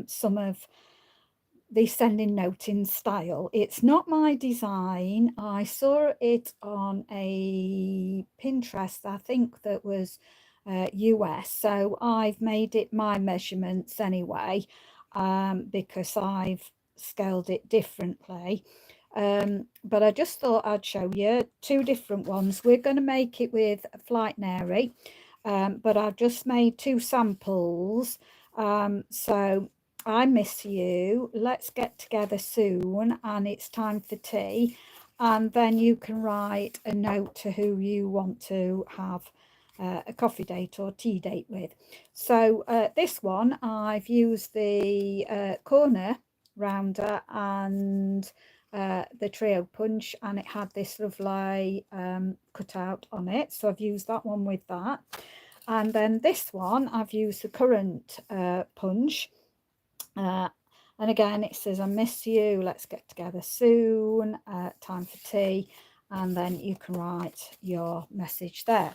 some of the sending note in style. It's not my design. I saw it on a Pinterest, I think that was US. So I've made it my measurements anyway, because I've scaled it differently. But I just thought I'd show you two different ones. We're going to make it with Flight Nary, but I've just made two samples. So I miss you. Let's get together soon, and it's time for tea. And then you can write a note to who you want to have a coffee date or tea date with. So this one, I've used the corner rounder and the trio punch, and it had this lovely cutout on it. So I've used that one with that. And then this one, I've used the current punch. And again, it says, I miss you, let's get together soon, time for tea, and then you can write your message there.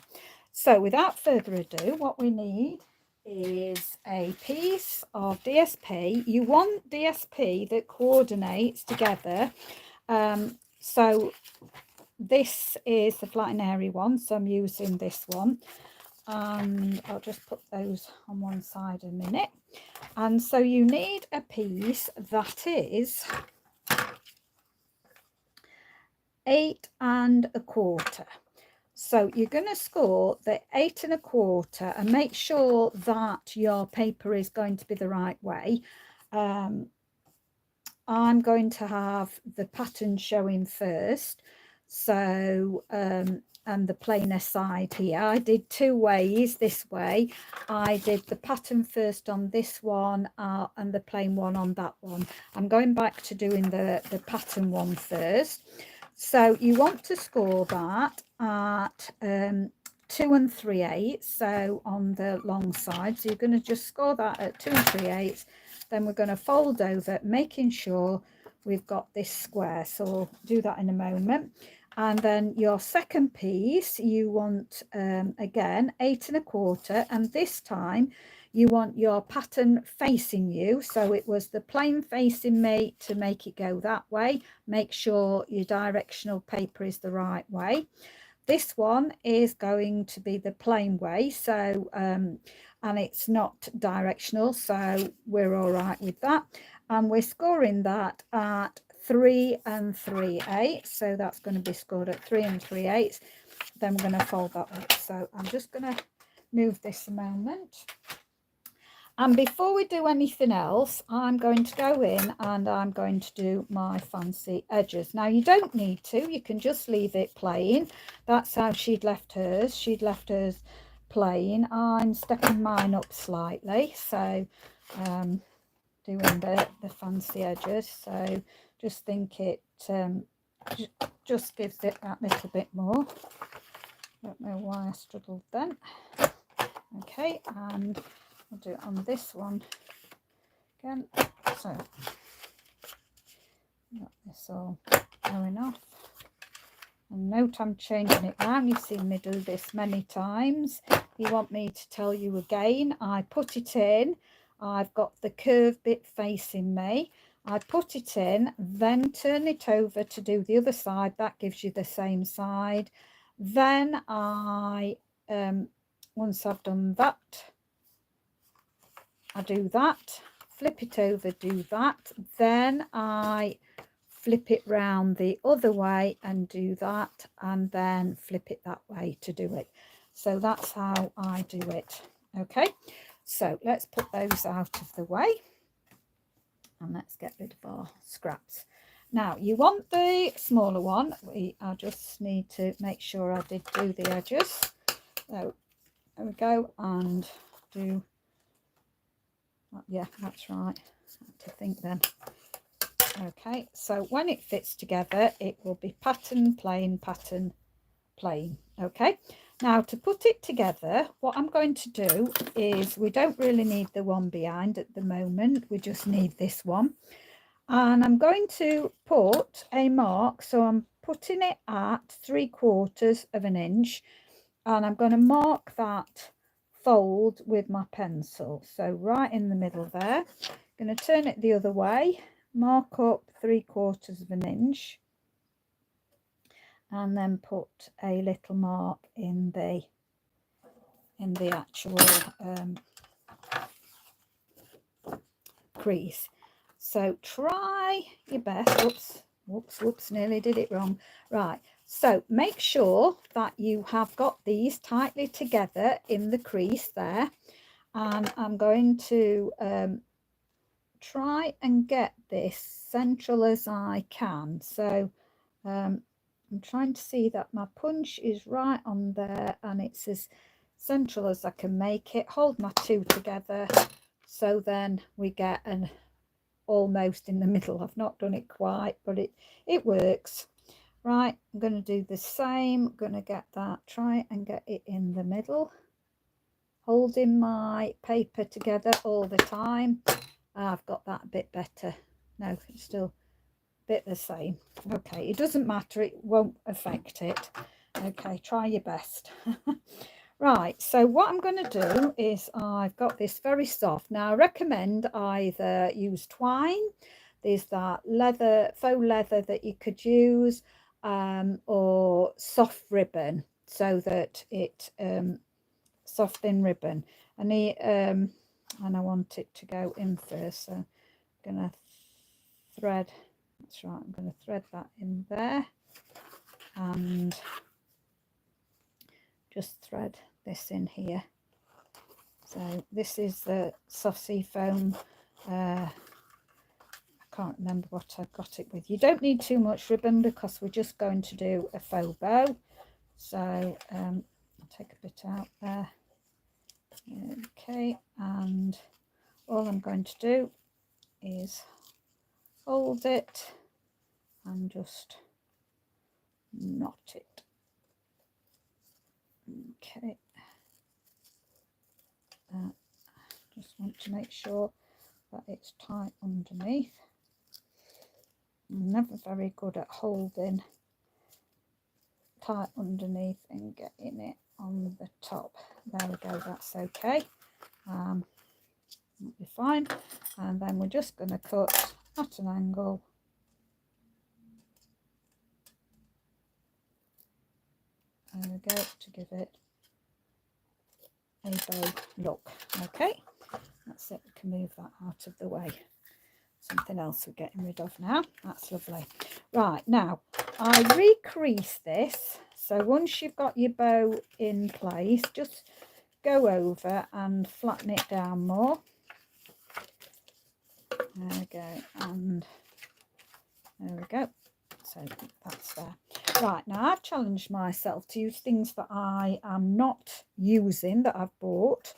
So without further ado, what we need is a piece of DSP. You want DSP that coordinates together. So this is the Flight Nary one, so I'm using this one. And I'll just put those on one side a minute. And so you need a piece that is 8 1/4. So you're going to score the 8 1/4 and make sure that your paper is going to be the right way. I'm going to have the pattern showing first. So and the plainer side here. I did two ways this way. I did the pattern first on this one and the plain one on that one. I'm going back to doing the pattern one first. So you want to score that at 2 3/8, so on the long side. So you're going to just score that at 2 3/8. Then we're going to fold over, making sure we've got this square. So we'll do that in a moment. And then your second piece, you want, again, 8 1/4. And this time you want your pattern facing you. So it was the plain facing me to make it go that way. Make sure your directional paper is the right way. This one is going to be the plain way. So, and it's not directional. So we're all right with that. And we're scoring that at 3 3/8. So that's going to be scored at 3 3/8. Then we're going to fold that up. So I'm just going to move this a moment. And before we do anything else, I'm going to go in and I'm going to do my fancy edges. Now, you don't need to. You can just leave it plain. That's how she'd left hers. She'd left hers plain. I'm stepping mine up slightly. So doing the fancy edges. So just think it just gives it that little bit more. Don't know why I struggled then. Okay, and I'll do it on this one again. So got this all going off. And note I'm changing it round. You've seen me do this many times. You want me to tell you again. I put it in. I've got the curved bit facing me. I put it in, then turn it over to do the other side. That gives you the same side. Then I, once I've done that, I do that, flip it over, do that. Then I flip it round the other way and do that, and then flip it that way to do it. So that's how I do it. Okay, so let's put those out of the way and let's get rid of our scraps. Now you want the smaller one. I just need to make sure I did do the edges. So there we go, and do, yeah, that's right. I had to think then. Okay, so when it fits together, it will be pattern, plain, pattern, plain. Okay, now to put it together, what I'm going to do is, we don't really need the one behind at the moment, we just need this one. And I'm going to put a mark, so I'm putting it at 3/4 of an inch, and I'm going to mark that fold with my pencil. So right in the middle there. I'm going to turn it the other way, mark up 3/4 of an inch, and then put a little mark in the actual crease. So try your best. Whoops, nearly did it wrong. Right, so make sure that you have got these tightly together in the crease there, and I'm going to try and get this central as I can. So I'm trying to see that my punch is right on there and it's as central as I can make it. Hold my two together, so then we get an almost in the middle. I've not done it quite, but it works. Right, I'm going to do the same. I'm going to get that, try and get it in the middle, holding my paper together all the time. I've got that a bit better. No, it's still a bit the same. Okay, it doesn't matter, it won't affect it. Okay, try your best. Right, so what I'm going to do is I've got this very soft. Now I recommend either use twine, there's that leather, faux leather that you could use, or soft ribbon, so that it soft thin ribbon. And I want it to go in first, so I'm going to thread, that's right, I'm going to thread that in there and just thread this in here. So this is the soft sea foam. I can't remember what I got it with. You don't need too much ribbon because we're just going to do a faux bow. So I'll take a bit out there. Okay, and all I'm going to do is hold it and just knot it. Okay, just want to make sure that it's tight underneath. I'm never very good at holding tight underneath and getting it on the top. There we go, that's okay. That'll be fine. And then we're just going to cut at an angle. There we go, to give it a bow look. Okay, that's it, we can move that out of the way. Something else we're getting rid of now. That's lovely. Right, now I recrease this. So once you've got your bow in place, just go over and flatten it down more. There we go, and there we go. So that's there. Right, now I've challenged myself to use things that I am not using, that I've bought,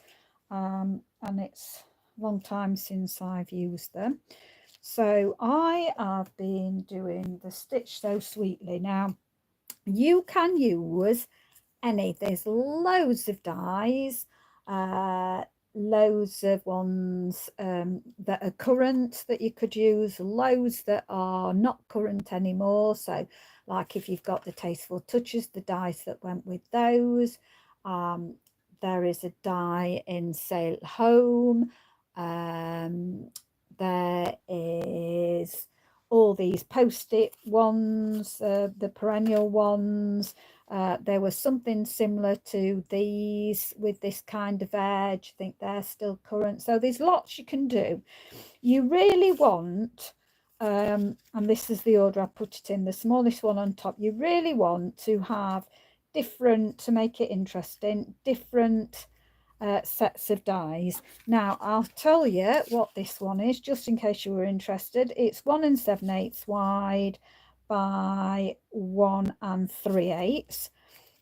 and it's a long time since I've used them. So I have been doing the Stitch So Sweetly. Now you can use any, there's loads of dies, loads of ones that are current that you could use, loads that are not current anymore. So like if you've got the Tasteful Touches, the dies that went with those, there is a die in Sail Home, there is all these post-it ones, the perennial ones. There was something similar to these with this kind of edge. I think they're still current. So there's lots you can do. You really want, and this is the order I put it in, the smallest one on top. You really want to have different, to make it interesting, different sets of dies. Now I'll tell you what this one is, just in case you were interested. It's 1 7/8 wide by 1 3/8.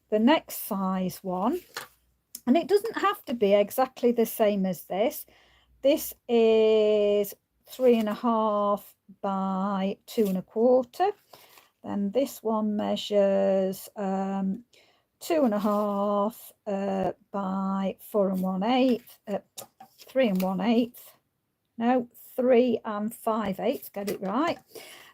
The next size one, and it doesn't have to be exactly the same as this. This is 3.5 by 2 1/4. Then this one measures 2.5 by 4 1/8, 3 1/8, no, 3 5/8, get it right.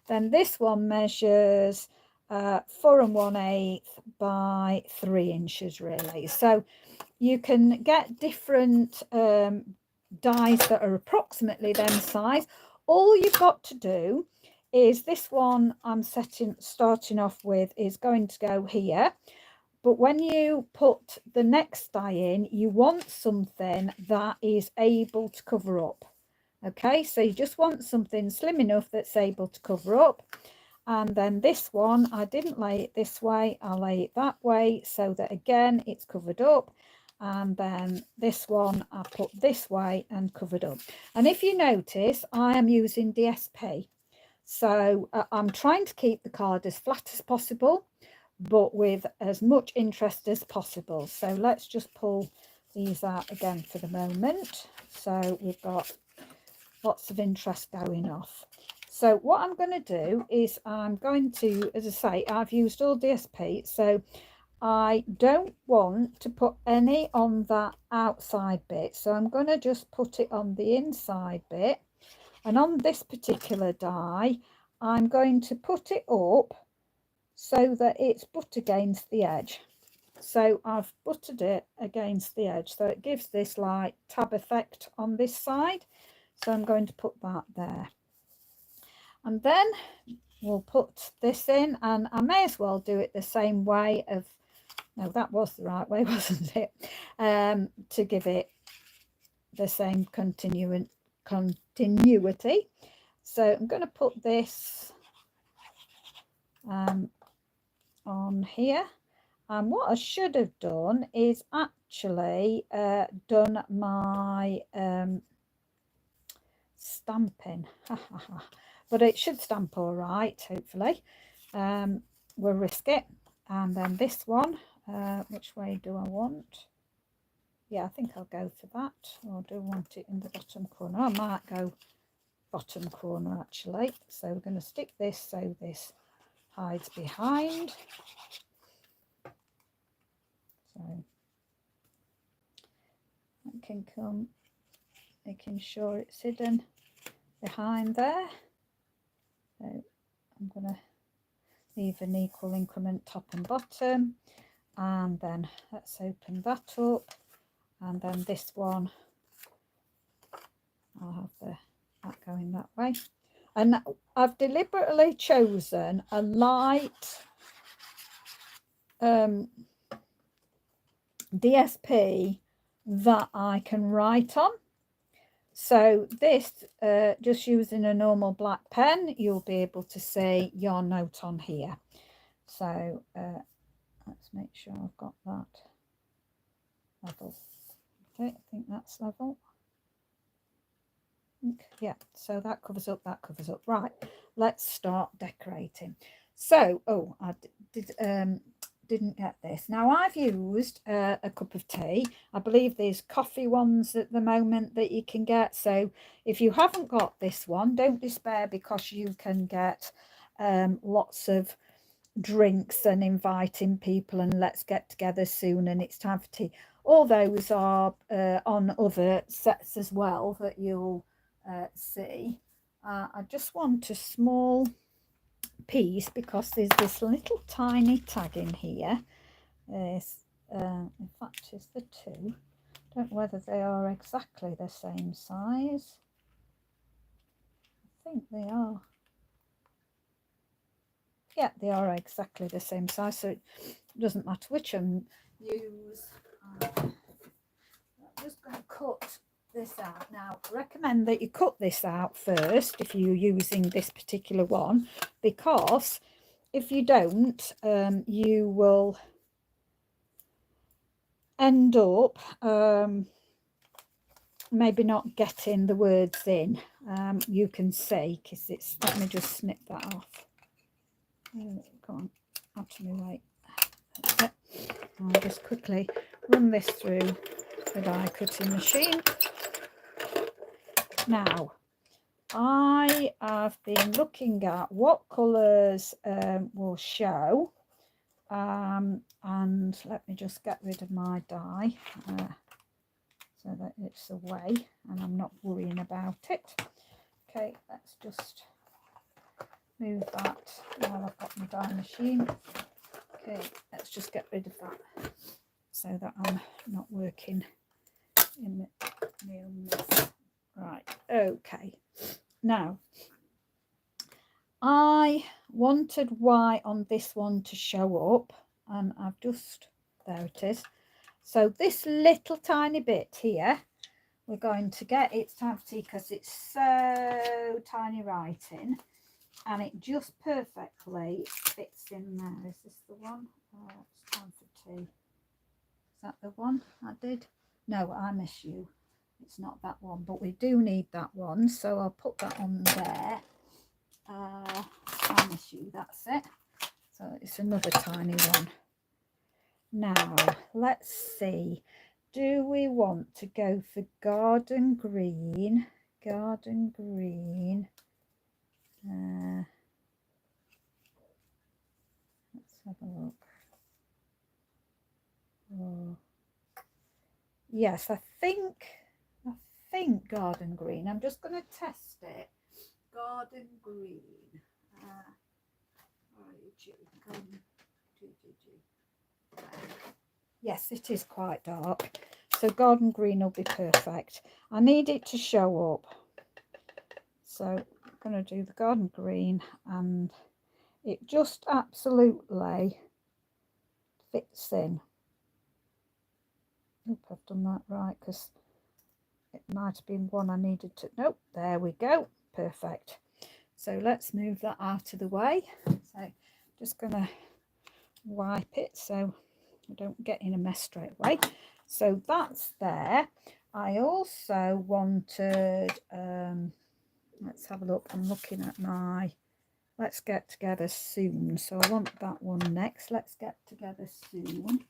Then this one measures 4 1/8 by 3 inches really. So you can get different dies that are approximately them size. All you've got to do is this one I'm starting off with is going to go here. But when you put the next die in, you want something that is able to cover up. Okay, so you just want something slim enough that's able to cover up. And then this one, I didn't lay it this way, I lay it that way so that again it's covered up. And then this one I put this way and covered up. And if you notice, I am using DSP. So I'm trying to keep the card as flat as possible, but with as much interest as possible. So let's just pull these out again for the moment. So we've got lots of interest going off. So what I'm going to do is I'm going to, as I say, I've used all DSP, so I don't want to put any on that outside bit. So I'm going to just put it on the inside bit. And on this particular die, I'm going to put it up so that it's butt against the edge. So I've buttered it against the edge. So it gives this like tab effect on this side. So I'm going to put that there. And then we'll put this in, and I may as well do it the same way of, no, that was the right way, wasn't it? To give it the same continuity. So I'm going to put this on here. And what I should have done is actually done my stamping. But it should stamp all right, hopefully. We'll risk it. And then this one, which way do I want? Yeah, I think I'll go for that. Or do I want it in the bottom corner? I might go bottom corner actually. So we're going to stick this so this hides behind. So I can come making sure it's hidden behind there. So I'm going to leave an equal increment top and bottom, and then let's open that up, and then this one I'll have that going that way. And I've deliberately chosen a light DSP that I can write on. So this, just using a normal black pen, you'll be able to see your note on here. So let's make sure I've got that level. Okay, I think that's level. Yeah, so that covers up, that covers up. Right, let's start decorating. So, oh, I didn't get this. Now I've used a cup of tea. I believe there's coffee ones at the moment that you can get. So if you haven't got this one, don't despair, because you can get lots of drinks and inviting people and let's get together soon and it's time for tea. All those are on other sets as well that you'll see. I just want a small piece because there's this little tiny tag in here. There's in fact is the two. Don't know whether they are exactly the same size. I think they are. Yeah, they are exactly the same size, so it doesn't matter which one you use. I'm just going to cut this out. Now, I recommend that you cut this out first if you're using this particular one, because if you don't, you will end up maybe not getting the words in. You can see, because it's, let me just snip that off. Come on, out of my way. That's it. I'll just quickly run this through the die cutting machine. Now, I have been looking at what colours will show, and let me just get rid of my die so that it's away and I'm not worrying about it. Okay, let's just move that while I've got my dye machine. Okay, let's just get rid of that so that I'm not working in my own mess. Right, okay. Now, I wanted white on this one to show up, and I've just, there it is. So this little tiny bit here, we're going to get, it's time for tea because it's so tiny writing, and it just perfectly fits in there. Is this the one? It's time for tea. Is that the one I did? No, I miss you. It's not that one, but we do need that one, so I'll put that on there. I miss you, that's it. So it's another tiny one. Now, let's see. Do we want to go for garden green? Garden green. Let's have a look. Oh. Yes, I think garden green. I'm just going to test it. Garden green. Yes, it is quite dark. So garden green will be perfect. I need it to show up. So I'm going to do the garden green, and it just absolutely fits in. Hope I've done that right, because it might have been one I needed to. Nope, there we go. Perfect. So let's move that out of the way. So just going to wipe it so I don't get in a mess straight away. So that's there. I also wanted, let's have a look. I'm looking at my let's get together soon. So I want that one next. Let's get together soon.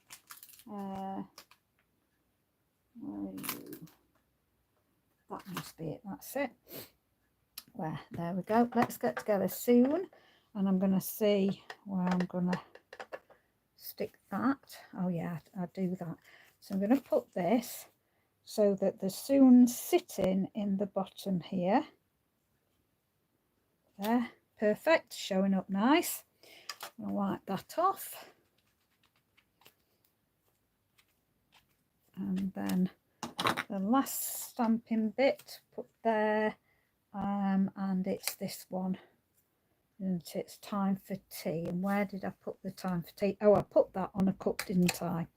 Where are you? That must be it. That's it. There we go. Let's get together soon. And I'm going to see where I'm going to stick that. Oh yeah, I do that. So I'm going to put this so that the soon's sitting in the bottom here. There, perfect, showing up nice. I'll wipe that off. And then the last stamping bit, put there, and it's this one. And it's time for tea. And where did I put the time for tea? Oh, I put that on a cup, didn't I?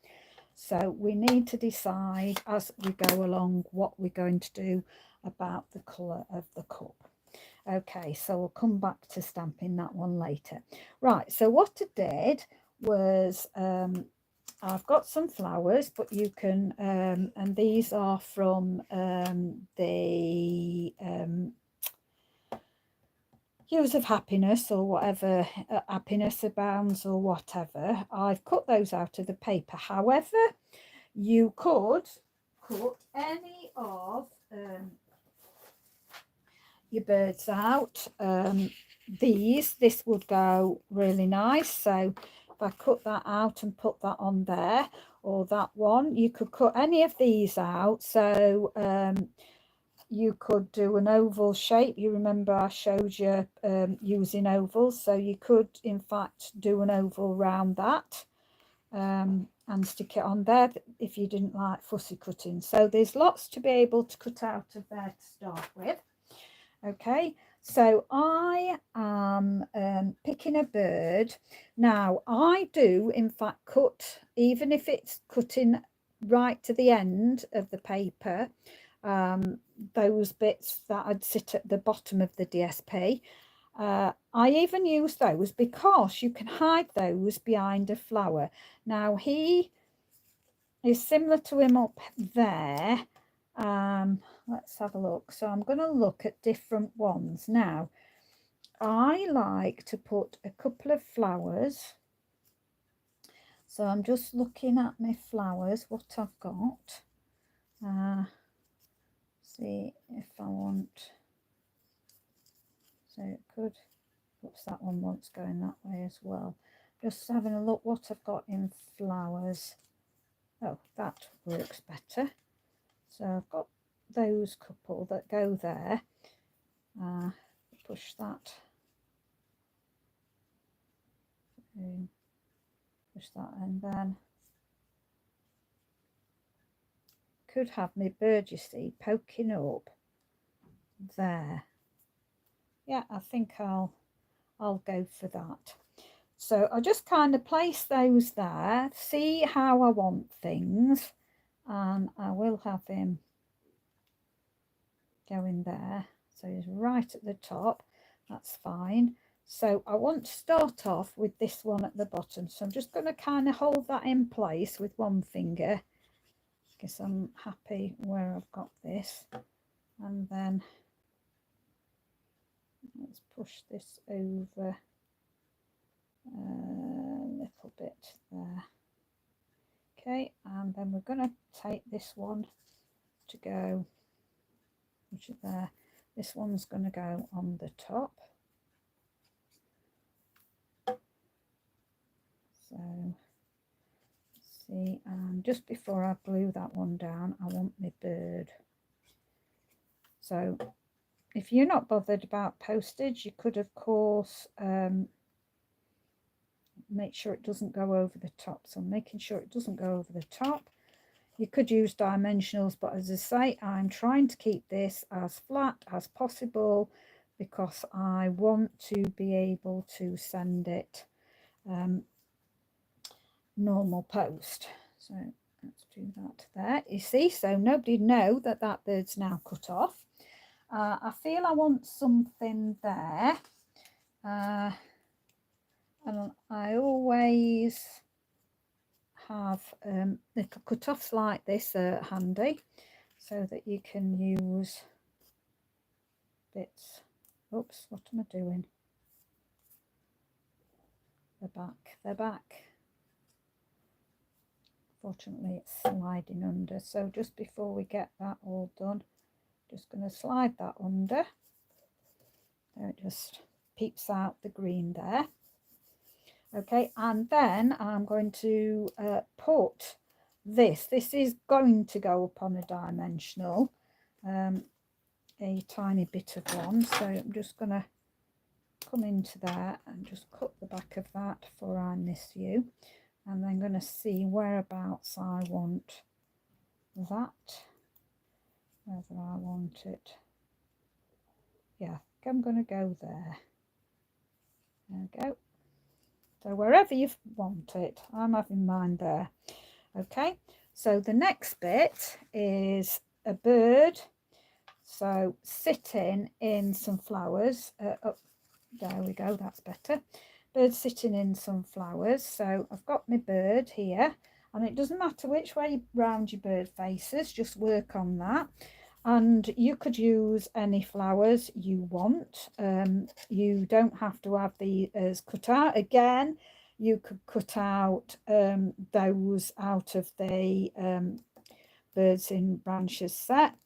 So we need to decide as we go along what we're going to do about the colour of the cup. Okay, so we'll come back to stamping that one later. Right, so what I did was I've got some flowers, but you can, and these are from the Hues of Happiness or whatever, Happiness Abounds or whatever. I've cut those out of the paper. However, you could cut any of your birds out. This would go really nice. So if I cut that out and put that on there, or that one, you could cut any of these out. So you could do an oval shape. You remember I showed you using ovals, so you could in fact do an oval round that and stick it on there if you didn't like fussy cutting. So there's lots to be able to cut out of there to start with. Okay, so I am picking a bird. Now I do in fact cut, even if it's cutting right to the end of the paper, those bits that I'd sit at the bottom of the DSP. I even use those because you can hide those behind a flower. Now he is similar to him up there. Let's have a look. So I'm going to look at different ones. Now I like to put a couple of flowers. So I'm just looking at my flowers, what I've got. See if I want, so it could, what's that one wants going that way as well. Just having a look what I've got in flowers. Oh, that works better. So I've got those couple that go there. Push that push that, and then could have my bird, you see, poking up there. Yeah, I think I'll go for that. So I just kind of place those there, see how I want things, and I will have him going there. So he's right at the top, that's fine. So I want to start off with this one at the bottom. So I'm just going to kind of hold that in place with one finger, because I'm happy where I've got this. And then let's push this over a little bit there. Okay, and then we're going to take this one to go, which is there. This one's going to go on the top. So see, and just before I glue that one down, I want my bird. So if you're not bothered about postage, you could of course make sure it doesn't go over the top. So I'm making sure it doesn't go over the top. You could use dimensionals, but as I say, I'm trying to keep this as flat as possible because I want to be able to send it normal post. So let's do that there. You see, so nobody'd know that that bird's now cut off. I feel I want something there, and I always have little cut-offs like this handy, so that you can use bits. Oops, what am I doing? They're back. Fortunately, it's sliding under. So just before we get that all done, just going to slide that under. There, it just peeps out the green there. Okay, and then I'm going to put this. This is going to go up on a dimensional, a tiny bit of one. So I'm just going to come into there and just cut the back of that for I miss you. And then going to see whereabouts I want that, whether I want it. Yeah, I'm going to go there. There we go. So wherever you want it, I'm having mine there. Okay, so the next bit is a bird. So sitting in some flowers. Oh, there we go, that's better. Bird sitting in some flowers. So I've got my bird here, and it doesn't matter which way round your bird faces, just work on that. And you could use any flowers you want. You don't have to have these cut out. Again, you could cut out those out of the Birds in Branches set.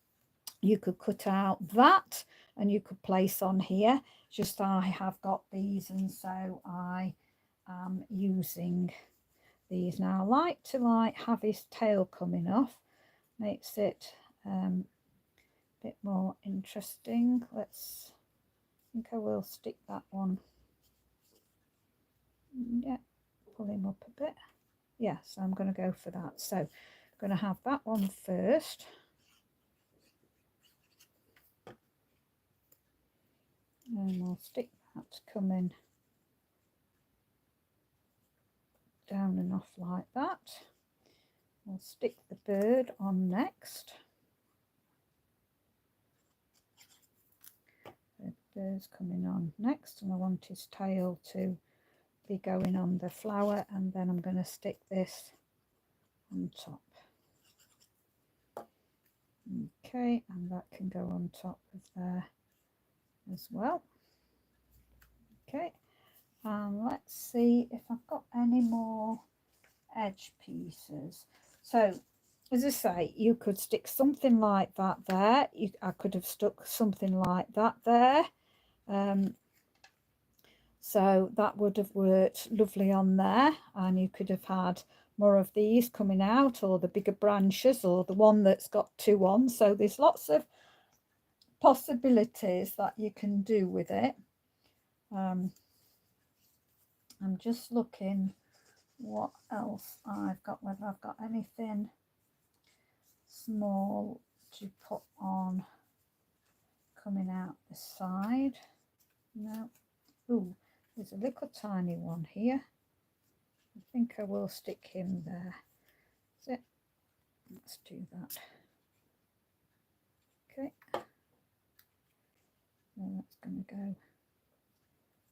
You could cut out that and you could place on here. Just I have got these, and so I am using these now. I like to have his tail coming off, makes it bit more interesting. I think I will stick that one. Yeah, pull him up a bit. Yeah, so I'm going to go for that. So I'm going to have that one first. And I'll stick that coming down and off like that. I'll stick the bird on next. The bird's coming on next, and I want his tail to be going on the flower, and then I'm going to stick this on top. Okay, and that can go on top of there as well. Okay, and let's see if I've got any more edge pieces. So as I say, you could stick something like that there. I could have stuck something like that there. So that would have worked lovely on there, and you could have had more of these coming out, or the bigger branches, or the one that's got two on. So there's lots of possibilities that you can do with it. I'm just looking what else I've got, whether I've got anything small to put on coming out the side. No. Ooh, there's a little tiny one here. I think I will stick him there. That's it. Let's do that. Okay. And that's going to go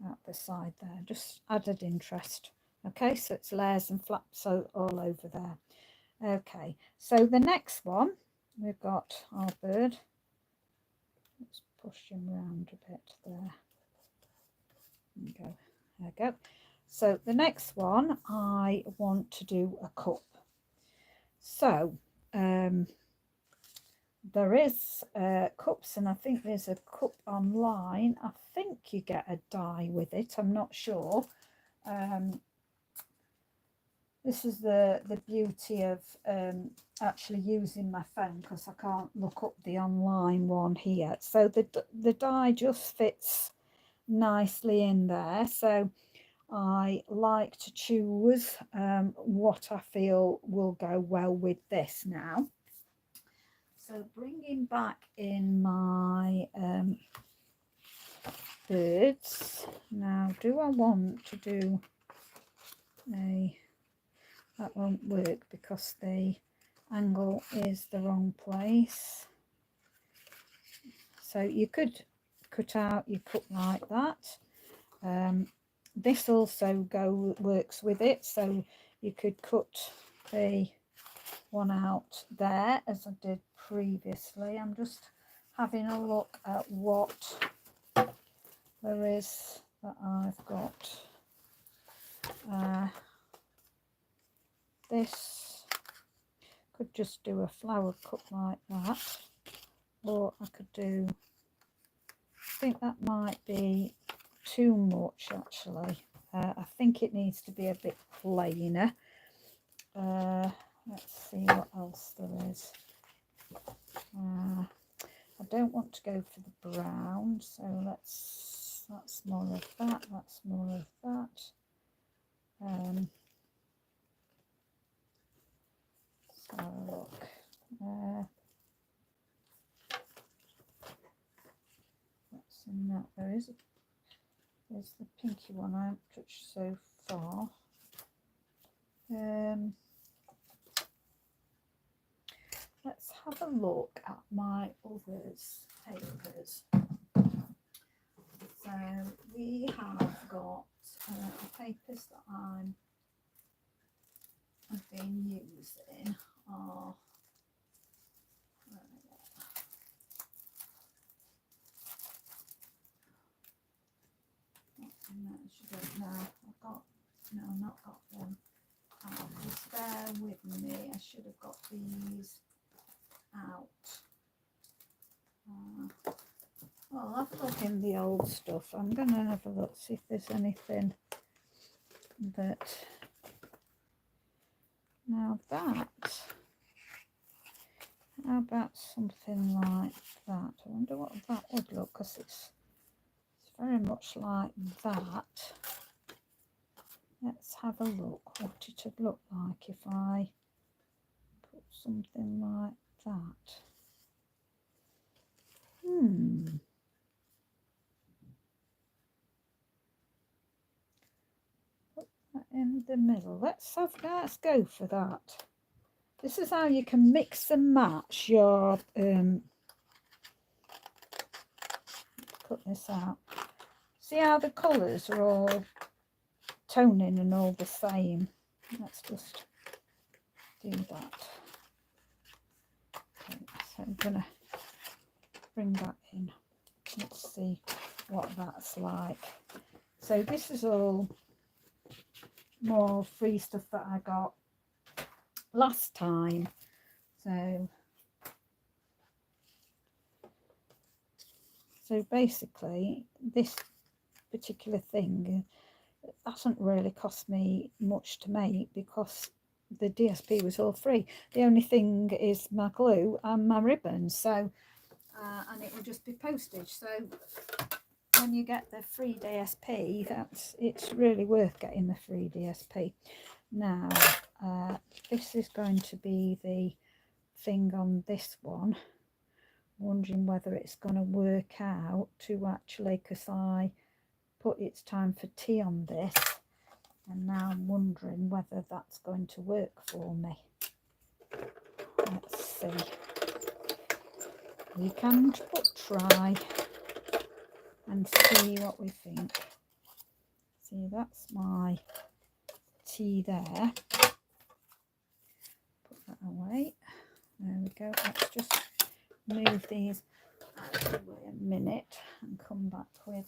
out the side there. Just added interest. Okay, so it's layers and flaps all over there. Okay, so the next one, we've got our bird. Let's push him round a bit there. There we go. There we go. So the next one, I want to do a cup. So there is cups, and I think there's a cup online. I think you get a die with it. I'm not sure. This is the beauty of actually using my phone, because I can't look up the online one here. So the die just fits nicely in there. So I like to choose what I feel will go well with this now. So bringing back in my birds. Now, do I want to do a... That won't work because the angle is the wrong place. So you could cut out your cup like that. This also works with it, so you could cut the one out there as I did previously. I'm just having a look at what there is that I've got. This could just do a flower cup like that, or I could do, I think that might be too much actually. I think it needs to be a bit plainer. Let's see what else there is. I don't want to go for the brown, so that's more of that, that's more of that. Let's have a look. What's in that? There's the pinky one I haven't touched so far. Let's have a look at my others papers. So we have got papers that I've been using are not got them out. Just bear with me. I should have got these out. Well, I'll have a look in the old stuff. I'm going to have a look, see if there's anything that... Now that, how about something like that? I wonder what that would look, because it's very much like that. Let's have a look what it would look like if I put something like that. Put that in the middle. Let's go for that. This is how you can mix and match your cut this out. See how the colours are all toning and all the same. Let's just do that. Okay, so I'm gonna bring that in. Let's see what that's like. So this is all more free stuff that I got last time. So basically this particular thing hasn't really cost me much to make because the DSP was all free. The only thing is my glue and my ribbon, so and it will just be postage. So when you get the free DSP, it's really worth getting the free DSP. Now, this is going to be the thing on this one. Wondering whether it's going to work out to actually, because I put it's time for tea on this, and now I'm wondering whether that's going to work for me. Let's see. We can try and see what we think. See, that's my tea there. Put that away. There we go. Let's just move these out of the way a minute and come back with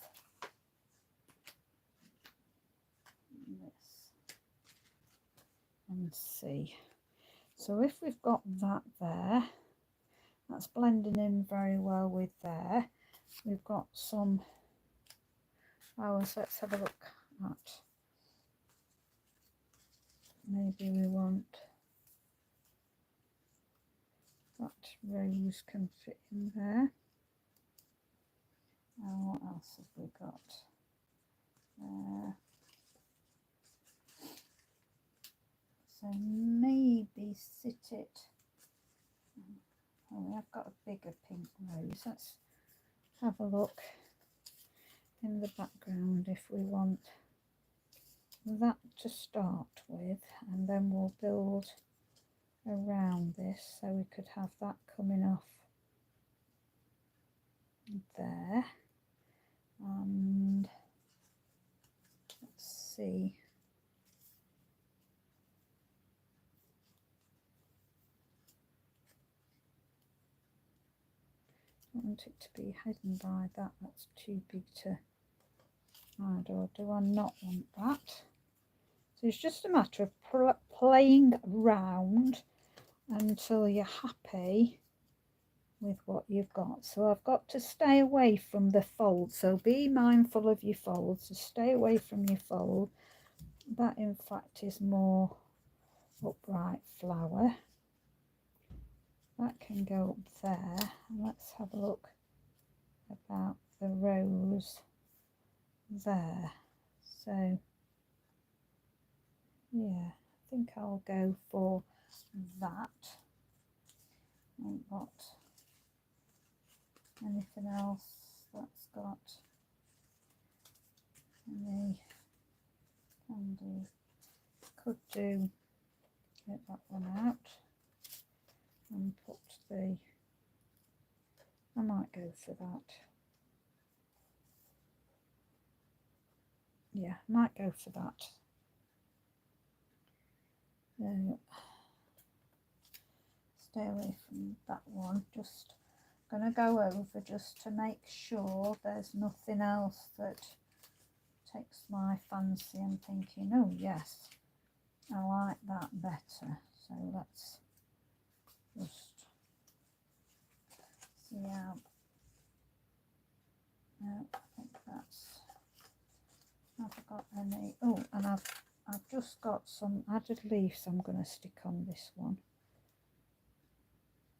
this and see. So if we've got that there, that's blending in very well with there. We've got some flowers. Let's have a look at, maybe we want that rose can fit in there. What else have we got? So maybe sit it. Oh, I've got a bigger pink rose. Let's have a look in the background if we want that to start with, and then we'll build around this. So we could have that coming off there, and let's see. I want it to be hidden by that. That's too big to hide, or do I not want that? So it's just a matter of playing around until you're happy with what you've got. So I've got to stay away from the fold, so be mindful of your folds. So stay away from your fold. That in fact is more upright flower. That can go up there. And let's have a look about the rose there. So yeah, I think I'll go for that. I haven't got anything else that's got any candy. Could do, get that one out and put the, I might go for that. Yeah, I might go for that. Stay away from that one. Just gonna go over just to make sure there's nothing else that takes my fancy. I'm thinking, oh yes, I like that better. So let's just see how. No, I think that's. I've got any. Oh, and I've just got some added leaves I'm going to stick on this one.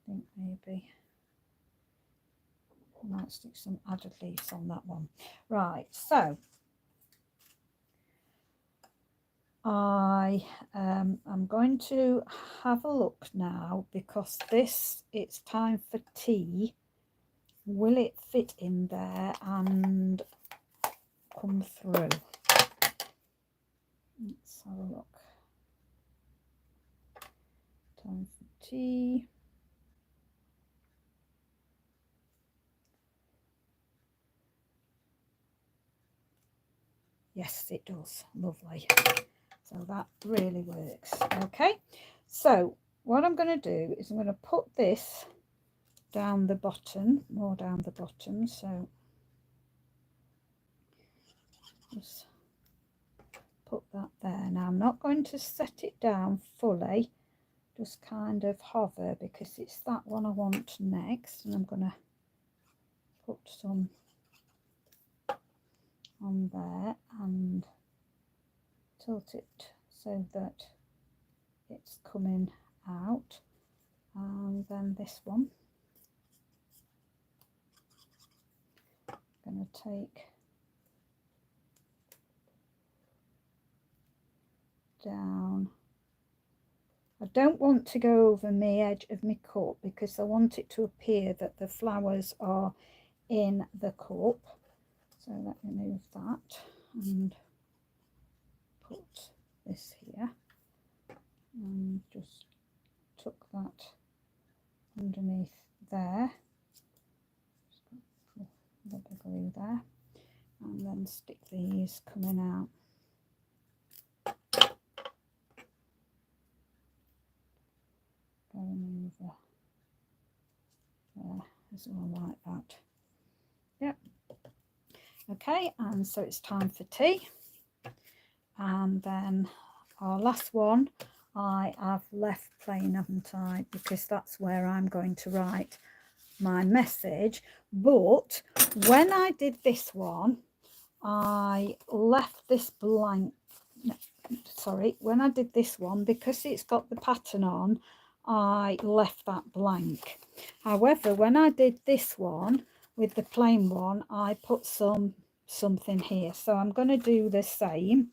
I think maybe I might stick some added leaves on that one. Right, so I'm going to have a look now, because this, it's time for tea. Will it fit in there and come through? Let's have a look. Time for tea. Yes, it does. Lovely. So that really works. Okay, so what I'm going to do is I'm going to put this down the bottom, more down the bottom. So just put that there. Now I'm not going to set it down fully, just kind of hover, because it's that one I want next, and I'm going to put some on there and tilt it so that it's coming out. And then this one, I'm going to take down. I don't want to go over my edge of my cup because I want it to appear that the flowers are in the cup. So let me move that and put this here and just tuck that underneath there. Just put rubber glue there and then stick these coming out. Going over there as well, like that. Yep. Okay, and so it's time for tea. And then our last one I have left plain, haven't I? Because that's where I'm going to write my message. But when I did this one, I left this blank. Sorry, when I did this one, because it's got the pattern on, I left that blank. However, when I did this one with the plain one, I put something here. So I'm going to do the same.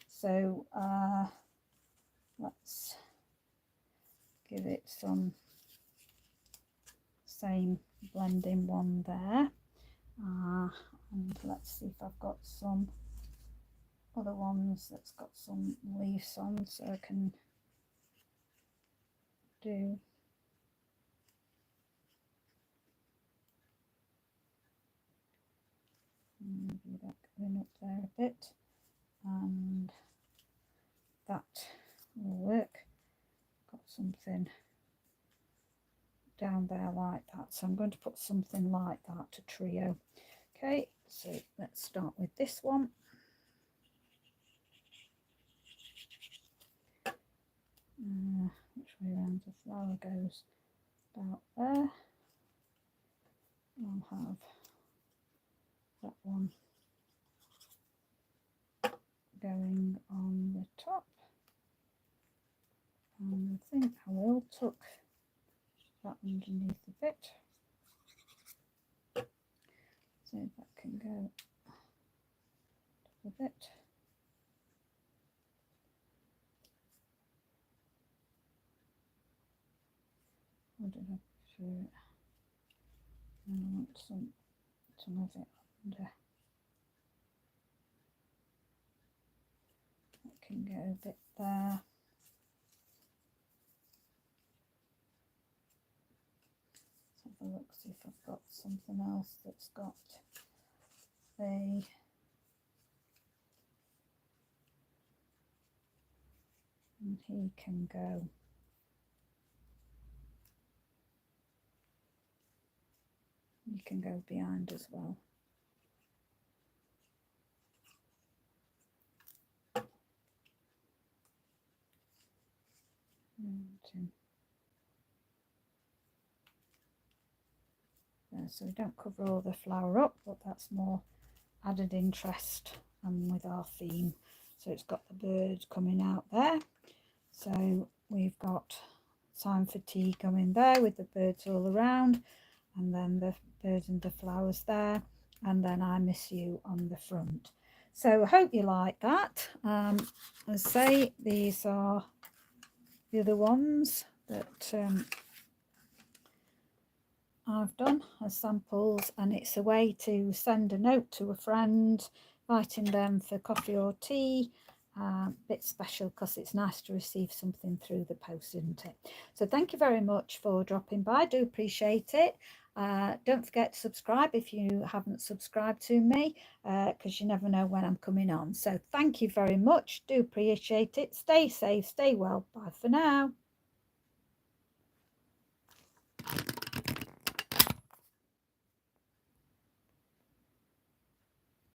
So let's give it some same blending one there. And let's see if I've got some other ones that's got some leaves on, so I can do maybe that going up there a bit, and that will work. Got something down there like that, so I'm going to put something like that to trio. Okay, so let's start with this one. Which way around the flower goes? About there. I'll have that one going on the top, and I think I will tuck that underneath a bit so that can go a bit. What did I prefer it? And I want some of it under. That can go a bit there. Let's have a look, see if I've got something else that's got the and he can go. You can go behind as well. So we don't cover all the flower up, but that's more added interest and with our theme. So it's got the birds coming out there. So we've got Time for Tea going there with the birds all around, and then the birds and the flowers there, and then I Miss You on the front. So I hope you like that. As I say, these are the other ones that I've done as samples, and it's a way to send a note to a friend, inviting them for coffee or tea. A bit special because it's nice to receive something through the post, isn't it? So thank you very much for dropping by. I do appreciate it. Don't forget to subscribe if you haven't subscribed to me, because you never know when I'm coming on. So thank you very much. Do appreciate it. Stay safe, stay well. Bye for now.